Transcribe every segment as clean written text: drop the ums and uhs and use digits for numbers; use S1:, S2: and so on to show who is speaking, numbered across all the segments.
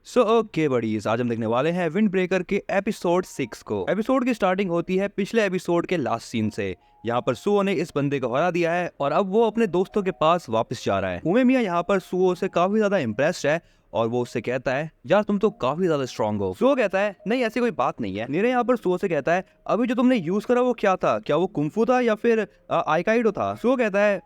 S1: So okay buddies, आज हम देखने वाले हैं विंड ब्रेकर के एपिसोड 6 को। एपिसोड की स्टार्टिंग होती है पिछले एपिसोड के लास्ट सीन से। यहाँ पर सुओ ने इस बंदे को हरा दिया है और अब वो अपने दोस्तों के पास वापस जा रहा है। उमेमिया यहाँ पर सुओ से काफी ज्यादा इम्प्रेस्ड है और वो उससे कहता है यार तुम तो काफी ज्यादा स्ट्रांग हो। सुओ कहता है नहीं ऐसी कोई बात नहीं है। नीरे यहाँ पर सुओ से कहता है अभी जो तुमने यूज करा वो क्या था, क्या वो कुंफू था या फिर आइकाइडो था। सुओ कहता है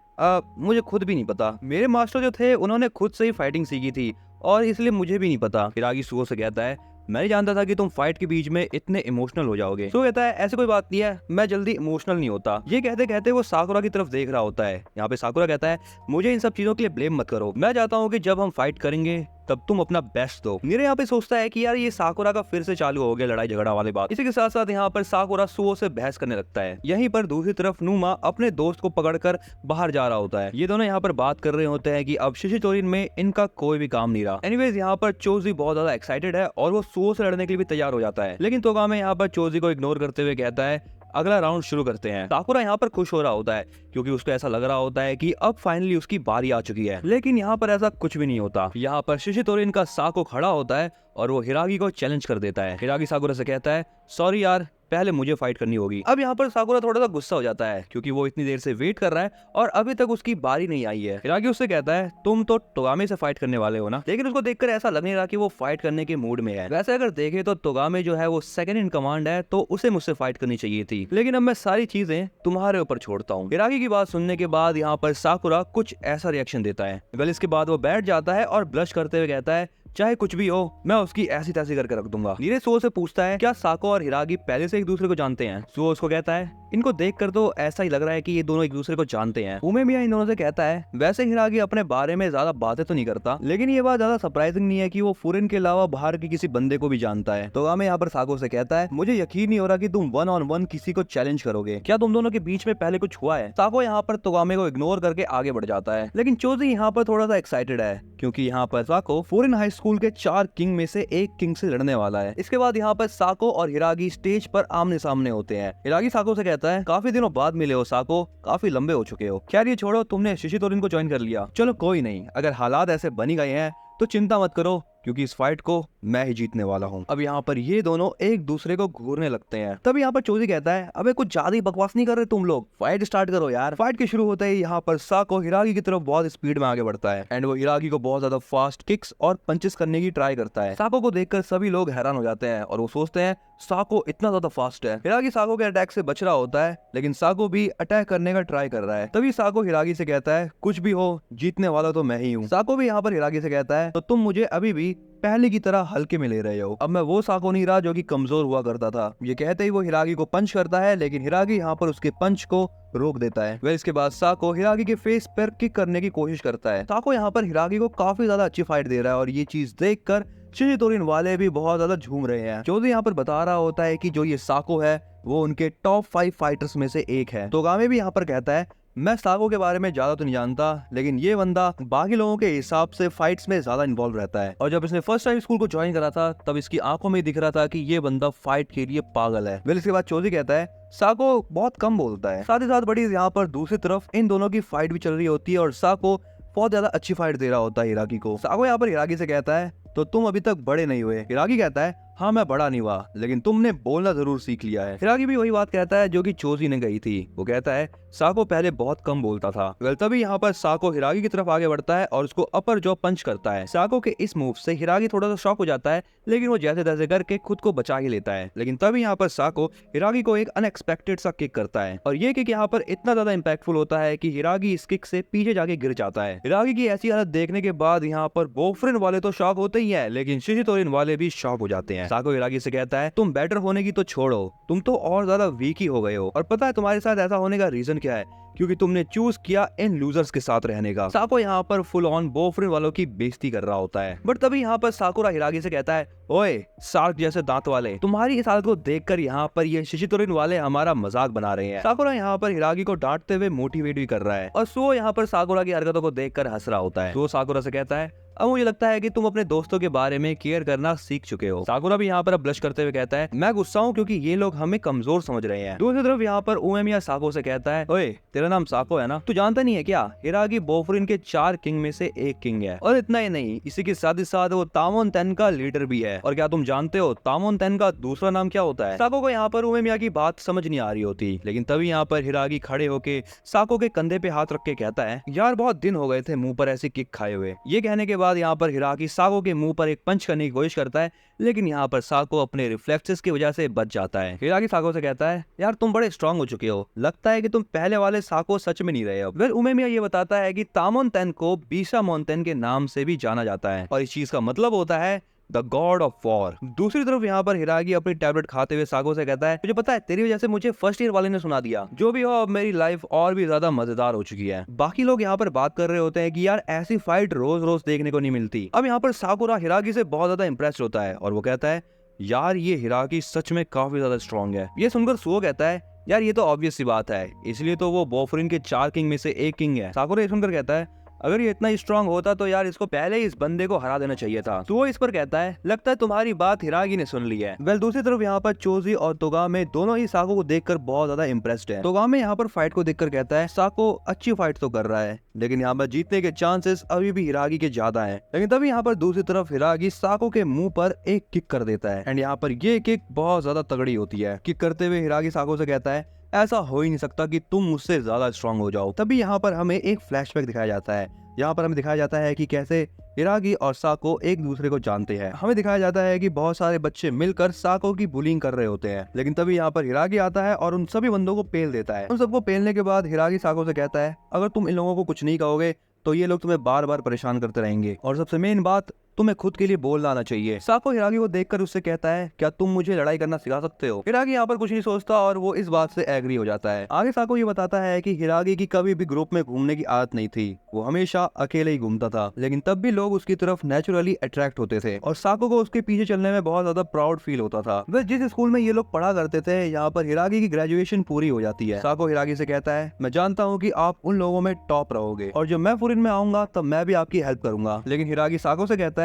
S1: मुझे खुद भी नहीं पता, मेरे मास्टर जो थे उन्होंने खुद से ही फाइटिंग सीखी थी और इसलिए मुझे भी नहीं पता। हिरागी सुओ से कहता है मैं नहीं जानता था कि तुम फाइट के बीच में इतने इमोशनल हो जाओगे। सुओ कहता है ऐसी कोई बात नहीं है, मैं जल्दी इमोशनल नहीं होता। ये कहते कहते वो साकुरा की तरफ देख रहा होता है। यहाँ पे साकुरा कहता है मुझे इन सब चीजों के लिए ब्लेम मत करो, मैं चाहता हूँ कि जब हम फाइट करेंगे तब तुम अपना बेस्ट दो। नीरे यहाँ पे सोचता है कि यार ये साकुरा का फिर से चालू हो गया लड़ाई झगड़ा वाली बात। इसी के साथ साथ यहाँ पर साकुरा सुओ से बहस करने लगता है। यहीं पर दूसरी तरफ नुमा अपने दोस्त को पकड़कर बाहर जा रहा होता है। ये दोनों यहाँ पर बात कर रहे होते हैं कि अब शिशितोरिन में इनका कोई भी काम नहीं रहा। एनीवेज यहाँ पर चोजी बहुत ज्यादा एक्साइटेड है और वो सुओ से लड़ने के लिए भी तैयार हो जाता है, लेकिन तोगामे यहाँ पर चोजी को इग्नोर करते हुए कहता है अगला राउंड शुरू करते हैं। साकुरा यहाँ पर खुश हो रहा होता है क्योंकि उसको ऐसा लग रहा होता है कि अब फाइनली उसकी बारी आ चुकी है, लेकिन यहाँ पर ऐसा कुछ भी नहीं होता। यहाँ पर शिशितोरिन का साको खड़ा होता है और वो हिरागी को चैलेंज कर देता है। हिरागी साकुरा से कहता है सॉरी यार पहले मुझे फाइट करनी होगी। अब यहाँ पर साकुरा थोड़ा सा गुस्सा हो जाता है क्योंकि वो इतनी देर से वेट कर रहा है और अभी तक उसकी बारी नहीं आई है। हिरागी उससे कहता है तुम तो तोगामे से फाइट करने वाले हो ना, लेकिन उसको देखकर ऐसा लग नहीं रहा कि वो फाइट करने के मूड में है। वैसे अगर देखे तो तोगामे जो है वो सेकंड इन कमांड है तो उसे मुझसे फाइट करनी चाहिए थी, लेकिन अब मैं सारी चीजें तुम्हारे ऊपर छोड़ता हूँ। हिरागी की बात सुनने के बाद यहाँ पर साकुरा कुछ ऐसा रिएक्शन देता है। वेल इसके बाद वो बैठ जाता है और ब्लश करते हुए कहता है चाहे कुछ भी हो मैं उसकी ऐसी तैसी करके रख दूंगा। नीरे सुओ से पूछता है क्या साको और हिरागी पहले से एक दूसरे को जानते हैं। सुओ उसको कहता है इनको देखकर तो ऐसा ही लग रहा है कि ये दोनों एक दूसरे को जानते हैं। उमेमिया इन दोनों से कहता है वैसे हिरागी अपने बारे में ज्यादा बातें तो नहीं करता, लेकिन ये बात ज्यादा सरप्राइजिंग नहीं है कि वो फुरिन के अलावा बाहर के किसी बंदे को भी जानता है। तोगामे यहाँ पर साको से कहता है मुझे यकीन नहीं हो रहा कि तुम 1-on-1 किसी को चैलेंज करोगे, क्या तुम दोनों के बीच में पहले कुछ हुआ है। साको यहाँ पर तोगामे को इग्नोर करके आगे बढ़ जाता है, लेकिन चोजी यहाँ पर थोड़ा सा एक्साइटेड है क्योंकि यहाँ पर साको फुरिन हाई स्कूल के 4 किंग में से एक किंग से लड़ने वाला है। इसके बाद यहाँ पर साको और हिरागी स्टेज पर आमने सामने होते हैं। हिरागी साको से कहता है काफी दिनों बाद मिले हो साको, काफी लंबे हो चुके हो। खैर ये छोड़ो, तुमने शिशितोरिन को ज्वाइन कर लिया, चलो कोई नहीं, अगर हालात ऐसे बनी गए हैं तो चिंता मत करो क्योंकि इस फाइट को मैं ही जीतने वाला हूँ। अब यहाँ पर ये दोनों एक दूसरे को घूरने लगते हैं। तब यहाँ पर चोजी कहता है अबे कुछ ज्यादा ही बकवास नहीं कर रहे तुम लोग, फाइट स्टार्ट करो यार। फाइट के शुरू होते ही यहाँ पर साको हिरागी की तरफ बहुत स्पीड में आगे बढ़ता है एंड वो हिरागी को बहुत ज्यादा फास्ट किक्स और पंचेस करने की ट्राई करता है। साको को देखकर सभी लोग हैरान हो जाते हैं और वो सोचते हैं साको इतना ज्यादा फास्ट है। हिरागी साको के अटैक से बच रहा होता है, लेकिन साको भी अटैक करने का ट्राई कर रहा है। तभी साको हिरागी से कहता है कुछ भी हो जीतने वाला तो मैं ही हूँ। साको भी यहाँ पर हिरागी से कहता है तो तुम मुझे अभी भी पहले की तरह हल्के में ले रहे हो, अब मैं वो साको नहीं रहा जो कि कमजोर हुआ करता था। ये कहते ही वो हिरागी को पंच करता है, लेकिन हिरागी यहाँ पर उसके पंच को रोक देता है। वह इसके बाद साको हिरागी के फेस पर किक करने की कोशिश करता है। साको यहाँ पर हिरागी को काफी ज्यादा अच्छी फाइट दे रहा है और ये चीज देखकर शिशितोरिन वाले भी बहुत ज्यादा झूम रहे हैं। चोजी यहाँ पर बता रहा होता है कि जो ये साको है वो उनके टॉप 5 फाइटर्स में से एक है। तोगामे भी यहाँ पर कहता है मैं साको के बारे में ज्यादा तो नहीं जानता, लेकिन ये बंदा बाकी लोगों के हिसाब से फाइट्स में ज्यादा इन्वॉल्व रहता है और जब इसने फर्स्ट टाइम स्कूल को ज्वाइन करा था तब इसकी आंखों में दिख रहा था कि ये बंदा फाइट के लिए पागल है। वेल इसके बाद चोजी कहता है साको बहुत कम बोलता है। साथ ही साथ बड़ी यहाँ पर दूसरी तरफ इन दोनों की फाइट भी चल रही होती है और साको बहुत ज्यादा अच्छी फाइट दे रहा होता है हिरागी को। साको यहाँ पर हिरागी से कहता है तो तुम अभी तक बड़े नहीं हुए। हिरागी कहता है हाँ मैं बड़ा नहीं हुआ, लेकिन तुमने बोलना जरूर सीख लिया है। हिरागी भी वही बात कहता है जो कि चोजी ने कही थी। वो कहता है साको पहले बहुत कम बोलता था। वेल तभी यहाँ पर साको हिरागी की तरफ आगे बढ़ता है और उसको अपर जॉ पंच करता है। साको के इस मूव से हिरागी थोड़ा सा शॉक हो जाता है, लेकिन वो जैसे तैसे करके खुद को बचा ही लेता है। लेकिन तभी यहाँ पर साको हिरागी को एक अनएक्सपेक्टेड सा किक करता है और ये किक यहाँ पर इतना ज्यादा इम्पैक्टफुल होता है कि हिरागी इस किक से पीछे जाके गिर जाता है। हिरागी की ऐसी हालत देखने के बाद यहाँ पर बोफ्रिन वाले तो शॉक होते ही है, लेकिन शिशितोरिन वाले भी शॉक हो जाते हैं। साको हिरागी से कहता है तुम बेटर होने की तो छोड़ो, तुम तो और ज्यादा वीक ही हो गए हो और पता है तुम्हारे साथ ऐसा होने का रीजन क्या है, क्योंकि तुमने चूज किया इन लूजर्स के साथ रहने का। साको यहाँ पर फुल ऑन बोफ्रिन वालों की बेइज्जती कर रहा होता है, बट तभी यहाँ पर साकुरा हिरागी से कहता है ओए सार्क जैसे दांत वाले, तुम्हारी इस हालत को देखकर यहाँ पर ये शिशितोरिन वाले हमारा मजाक बना रहे हैं। साकुरा यहाँ पर हिरागी को डांटते हुए मोटिवेट भी कर रहा है और सुओ यहाँ पर साकुरा की हरकतों को देखकर हंस रहा होता है। सुओ साकुरा से कहता है अब मुझे लगता है कि तुम अपने दोस्तों के बारे में केयर करना सीख चुके हो। साकुरा भी यहाँ पर अब ब्लश करते हुए कहता है, मैं गुस्सा हूँ क्योंकि ये लोग हमें कमजोर समझ रहे हैं। दूसरी तरफ यहाँ पर उमेमिया साको से कहता है, ओए तेरा नाम साको है ना, तू जानता नहीं है क्या, हिरागी बोफरिन के 4 किंग में से एक किंग है। और इतना ही नहीं, इसी के साथ ही साथ वो तामोन तेन का लीडर भी है। और क्या तुम जानते हो तामोन तेन का दूसरा नाम क्या होता है? साको को यहाँ पर उमेमिया की बात समझ नहीं आ रही होती, लेकिन तभी यहाँ पर हिरागी खड़े होके साको के कंधे पे हाथ रख के कहता है, यार बहुत दिन हो गए थे मुंह पर ऐसी किक खाए हुए। ये कहने के बाद यहाँ पर हिरागी साको के मुंह पर एक पंच करने की कोशिश करता है, लेकिन यहाँ पर साको अपने रिफ्लेक्सेस की वजह से बच जाता है। हिरागी साको से कहता है, यार तुम बड़े स्ट्रांग हो चुके हो, लगता है कि तुम पहले वाले साको सच में नहीं रहे हो। फिर उमेमिया ये बताता है कि तामोन तेन को बीसा मोन्टेन के नाम से भी जाना जाता है और इस चीज का मतलब होता है द गॉड ऑफ वॉर। दूसरी तरफ यहाँ पर हिरागी अपनी टैबलेट खाते हुए साको से कहता है, तुझे पता है तेरी वजह से मुझे फर्स्ट ईयर वाले ने सुना दिया। जो भी हो, अब मेरी लाइफ और भी ज्यादा मजेदार हो चुकी है। बाकी लोग यहाँ पर बात कर रहे होते हैं कि यार ऐसी फाइट रोज रोज देखने को नहीं मिलती। अब यहाँ पर साकुरा हिरागी से बहुत ज्यादा इंप्रेस्ड होता है और वो कहता है, यार ये हिरागी सच में काफी ज्यादा स्ट्रॉन्ग है। ये सुनकर सुओ कहता है, यार ये तो ऑब्वियस सी बात है, इसलिए तो वो बोफरिन के 4 किंग में से एक किंग है। साकुरा ये सुनकर कहता है, अगर ये इतना स्ट्रांग होता तो यार इसको पहले ही इस बंदे को हरा देना चाहिए था। तो वो इस पर कहता है, लगता है तुम्हारी बात हिरागी ने सुन ली है। वेल दूसरी तरफ यहाँ पर चोजी और तोगामे दोनों ही साको को देखकर बहुत ज्यादा इंप्रेस्ड है। तोगामे यहाँ पर फाइट को देखकर कहता है, साको अच्छी फाइट तो कर रहा है, लेकिन यहाँ पर जीतने के चांसेस अभी भी हिरागी के ज्यादा हैं। लेकिन तभी यहाँ पर दूसरी तरफ हिरागी साको के मुंह पर एक किक कर देता है एंड यहाँ पर ये किक बहुत ज्यादा तगड़ी होती है। किक करते हुए हिरागी साको से कहता है, ऐसा हो ही नहीं सकता कि तुम मुझसे ज्यादा स्ट्रांग हो जाओ। तभी यहाँ पर हमें एक फ्लैशबैक दिखाया जाता है। यहाँ पर हमें दिखाया जाता है कि कैसे हिरागी और साको एक दूसरे को जानते हैं। हमें दिखाया जाता है कि बहुत सारे बच्चे मिलकर साको की बुलिंग कर रहे होते हैं, लेकिन तभी यहाँ पर हिरागी आता है और उन सभी बंदों को पेल देता है। उन सबको पेलने के बाद हिरागी साको से कहता है, अगर तुम इन लोगों को कुछ नहीं कहोगे तो ये लोग तुम्हें बार बार परेशान करते रहेंगे, और सबसे मेन बात, तुम्हें खुद के लिए बोलना आना चाहिए। साको हिरागी को देखकर उससे कहता है, क्या तुम मुझे लड़ाई करना सिखा सकते हो? हिरागी यहाँ पर कुछ नहीं सोचता और वो इस बात से एग्री हो जाता है। आगे साको ये बताता है कि हिरागी की कभी भी ग्रुप में घूमने की आदत नहीं थी, वो हमेशा अकेले ही घूमता था, लेकिन तब भी लोग उसकी तरफ नेचुरली अट्रैक्ट होते थे और साको को उसके पीछे चलने में बहुत ज्यादा प्राउड फील होता था। वह जिस स्कूल में ये लोग पढ़ा करते थे, यहाँ पर हिरागी की ग्रेजुएशन पूरी हो जाती है। साको हिरागी से कहता है, मैं जानता हूँ कि आप उन लोगों में टॉप रहोगे और जब मैं फुरिन में आऊंगा तब मैं भी आपकी हेल्प करूंगा। लेकिन हिरागी साको से कहता है,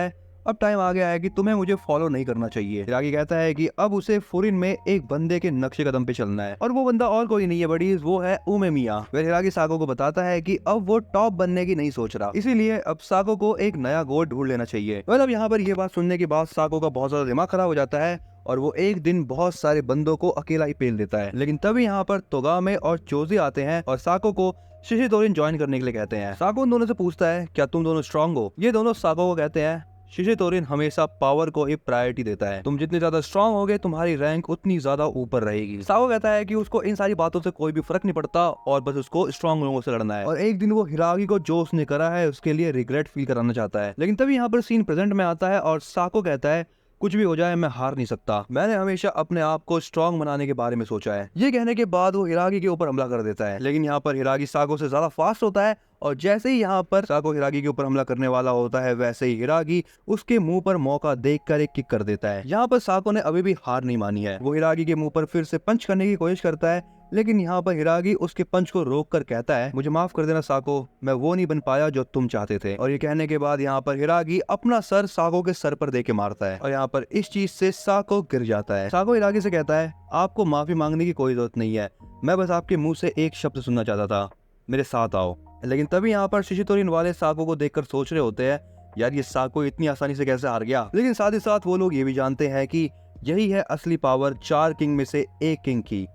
S1: अब टाइम आ गया है कि तुम्हें मुझे फॉलो नहीं करना चाहिए। हिरागी कहता है कि अब उसे फुरिन में एक बंदे के नक्शे कदम पे चलना है और वो बंदा और कोई नहीं है बडीज, वो है उमेमिया। फिर हिरागी साको को बताता है कि अब वो टॉप बनने की नहीं सोच रहा, इसीलिए अब साको को एक नया गोल ढूंढ लेना चाहिए। अब यहाँ पर ये बात सुनने के बाद साको का बहुत ज्यादा दिमाग खराब हो जाता है और वो एक दिन बहुत सारे बंदों को अकेला ही पेल देता है। लेकिन तभी यहाँ पर तोगामे और चोजी आते हैं और साको को शिशितोरिन ज्वाइन करने के लिए कहते हैं। साको उन दोनों से पूछता है, क्या तुम दोनों स्ट्रांग हो? ये दोनों साको को कहते हैं, शिशितोरिन हमेशा पावर को ही प्रायोरिटी देता है, तुम जितने ज्यादा स्ट्रांग होगे तुम्हारी रैंक उतनी ज्यादा ऊपर रहेगी। साको कहता है कि उसको इन सारी बातों से कोई भी फर्क नहीं पड़ता और बस उसको स्ट्रांग लोगों से लड़ना है और एक दिन वो हिरागी को जो उसने करा है उसके लिए रिग्रेट फील कराना चाहता है। लेकिन तभी यहाँ पर सीन प्रेजेंट में आता है और साको कहता है, कुछ भी हो जाए मैं हार नहीं सकता, मैंने हमेशा अपने आप को स्ट्रांग बनाने के बारे में सोचा है। ये कहने के बाद वो हिरागी के ऊपर हमला कर देता है, लेकिन यहाँ पर हिरागी साको से ज्यादा फास्ट होता है और जैसे ही यहाँ पर साको हिरागी के ऊपर हमला करने वाला होता है, वैसे ही हिरागी उसके मुंह पर मौका देखकर एक किक कर देता है। यहाँ पर साको ने अभी भी हार नहीं मानी है, वो हिरागी के मुंह पर फिर से पंच करने की कोशिश करता है, लेकिन यहाँ पर हिरागी उसके पंच को रोक कर कहता है, मुझे माफ कर देना साको, मैं वो नहीं बन पाया जो तुम चाहते थे। और ये कहने के बाद यहाँ पर हिरागी अपना सर साको के सर पर दे के मारता है और यहाँ पर इस चीज से साको गिर जाता है। साको हिरागी से कहता है, आपको माफी मांगने की कोई जरूरत नहीं है, मैं बस आपके मुंह से एक शब्द सुनना चाहता था, मेरे साथ आओ। लेकिन तभी यहाँ पर शिशितोरिन वाले साको को देखकर सोच रहे होते हैं, यार ये साको इतनी आसानी से कैसे हार गया। लेकिन साथ ही साथ वो लोग ये भी जानते हैं कि यही है असली पावर 4 किंग में से एक किंग की।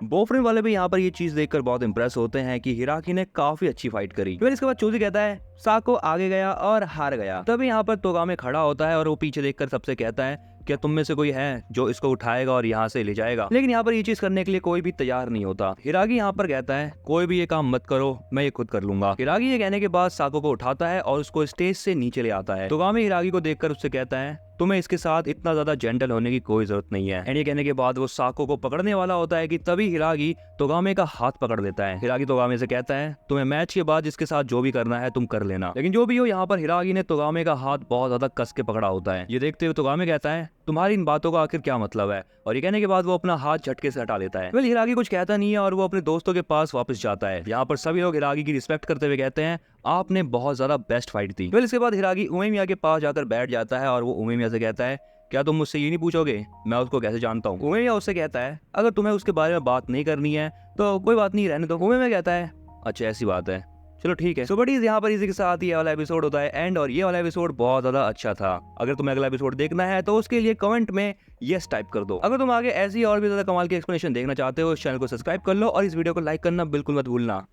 S1: बोफरिन वाले भी यहाँ पर ये चीज देखकर बहुत इंप्रेस होते हैं कि हिराकी ने काफी अच्छी फाइट करी। फिर इसके बाद चोजी कहता है, साको आगे गया और हार गया। तभी यहाँ पर तोगामे खड़ा होता है और वो पीछे देखकर सबसे कहता है, क्या तुम में से कोई है जो इसको उठाएगा और यहाँ से ले जाएगा? लेकिन यहाँ पर ये चीज करने के लिए कोई भी तैयार नहीं होता। हिरागी यहाँ पर कहता है, कोई भी ये काम मत करो, मैं ये खुद कर लूंगा। हिरागी ये कहने के बाद साको को उठाता है और उसको स्टेज से नीचे ले आता है। तोगामे हिरागी को देखकर उससे कहता है, तुम्हें इसके साथ इतना ज्यादा जेंटल होने की कोई जरूरत नहीं है। एंड ये कहने के बाद वो साको को पकड़ने वाला होता है कि तभी हिरागी तोगामे का हाथ पकड़ लेता है। हिरागी तोगामे से कहता है, तुम्हें मैच के बाद इसके साथ जो भी करना है तुम कर लेना। लेकिन जो भी हो, यहाँ पर हिरागी ने तोगामे का हाथ बहुत ज्यादा कस के पकड़ा होता है। ये देखते हुए तोगामे कहता है, तुम्हारी इन बातों का आखिर क्या मतलब है? और ये कहने के बाद वो अपना हाथ झटके से हटा लेता है। हिरागी कुछ कहता नहीं है और वो अपने दोस्तों के पास वापस जाता है। यहाँ पर सभी लोग हिरागी की रिस्पेक्ट करते हुए कहते हैं, आपने बहुत ज्यादा बेस्ट फाइट दी। फिर इसके बाद हिरागी उमेमिया के पास जाकर बैठ जाता है और वो उमेमिया से कहता है, क्या तुम मुझसे ये नहीं पूछोगे मैं उसको कैसे जानता हूँ। उमेमिया उससे कहता है, अगर तुम्हें उसके बारे में बात नहीं करनी है तो कोई बात नहीं, रहने दो। उमेमिया कहता है, अच्छा ऐसी बात है, चलो ठीक है। सो बडीज यहाँ पर इसी के साथ ये वाला एपिसोड होता है एंड, और ये वाला एपिसोड बहुत ज्यादा अच्छा था। अगर तुम्हें अगला एपिसोड देखना है तो उसके लिए कमेंट में यस टाइप कर दो। अगर तुम आगे ऐसी और भी ज्यादा कमाल की एक्सप्लेनेशन देखना चाहते हो, इस चैनल को सब्सक्राइब कर लो और इस वीडियो को लाइक करना बिल्कुल मत भूलना।